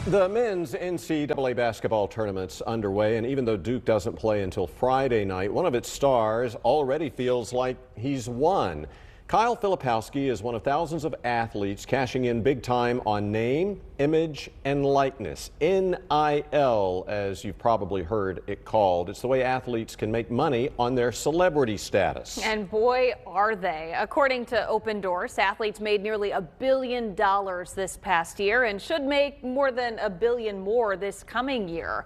The men's NCAA basketball tournament's underway, and even though Duke doesn't play until Friday night, one of its stars already feels like he's won. Kyle Filipowski is one of thousands of athletes cashing in big time on name, image, and likeness. NIL, as you've probably heard it called. It's the way athletes can make money on their celebrity status. And boy, are they. According to Open Doors, athletes made nearly $1 billion this past year and should make more than $1 billion more this coming year.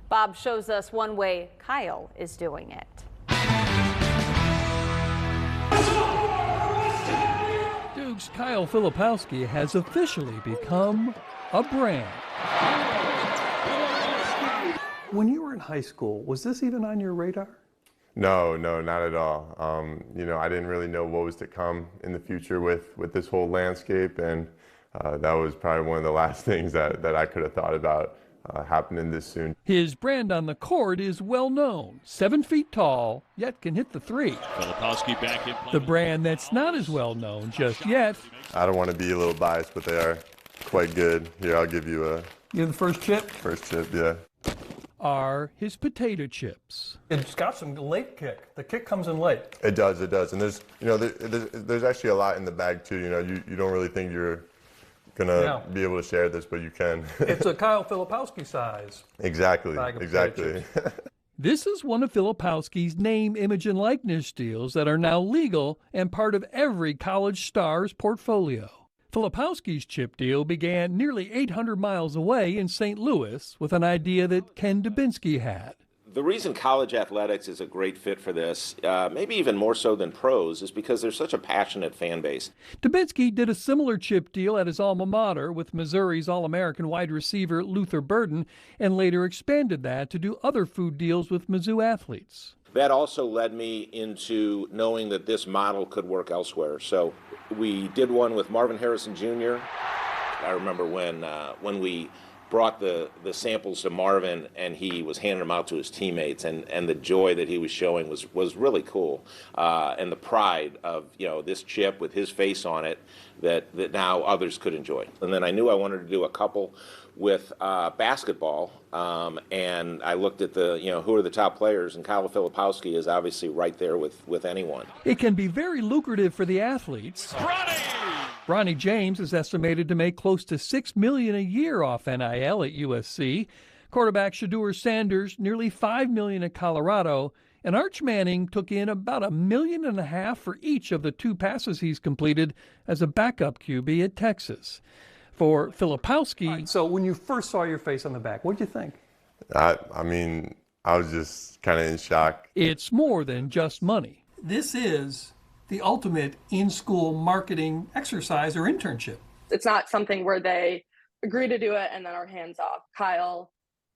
Bob shows us one way Kyle is doing it. Duke's Kyle Filipowski has officially become a brand. When you were in high school, was this even on your radar? No, not at all. I didn't really know what was to come in the future with this whole landscape, and that was probably one of the last things that I could have thought about happening this soon. His brand on the court is well known, 7 feet tall, yet can hit the three. Filipowski back in play. The brand that's not as well known just yet. I don't want to be a little biased, but they are quite good. Here, I'll give you You're the first chip? first chip, yeah. Are his potato chips. It's got some late kick. The kick comes in late. It does, and there's actually a lot in the bag too. You don't really think you're gonna be able to share this, but you can. It's a Kyle Filipowski size. Exactly. This is one of Filipowski's name, image, and likeness deals that are now legal and part of every college star's portfolio. Filipowski's chip deal began nearly 800 miles away in St. Louis with an idea that Ken Dubinsky had. The reason college athletics is a great fit for this, maybe even more so than pros, is because there's such a passionate fan base. Dubinsky did a similar chip deal at his alma mater with Missouri's All-American wide receiver Luther Burden, and later expanded that to do other food deals with Mizzou athletes. That also led me into knowing that this model could work elsewhere. So we did one with Marvin Harrison Jr. I remember when we brought the samples to Marvin and he was handing them out to his teammates, and the joy that he was showing was really cool, and the pride of this chip with his face on it that now others could enjoy. And then I knew I wanted to do a couple with basketball, and I looked at who are the top players, and Kyle Filipowski is obviously right there with anyone. It can be very lucrative for the athletes. Bronny James is estimated to make close to $6 million a year off NIL at USC. Quarterback Shedeur Sanders nearly $5 million at Colorado, and Arch Manning took in about $1.5 million for each of the 2 passes he's completed as a backup QB at Texas. For Filipowski. So when you first saw your face on the back, what did you think? I was just kind of in shock. It's more than just money. This is the ultimate in-school marketing exercise or internship. It's not something where they agree to do it and then are hands off. Kyle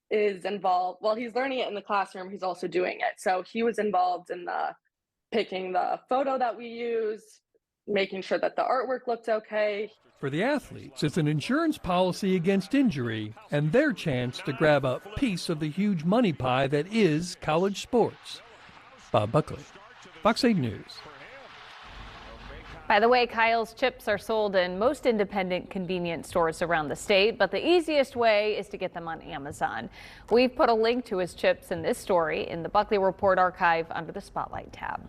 is involved. Well, he's learning it in the classroom. He's also doing it. So he was involved in picking the photo that we use, making sure that the artwork looked okay. For the athletes, it's an insurance policy against injury and their chance to grab a piece of the huge money pie that is college sports. Bob Buckley, Fox 8 News. By the way, Kyle's chips are sold in most independent convenience stores around the state, but the easiest way is to get them on Amazon. We've put a link to his chips in this story in the Buckley Report archive under the Spotlight tab.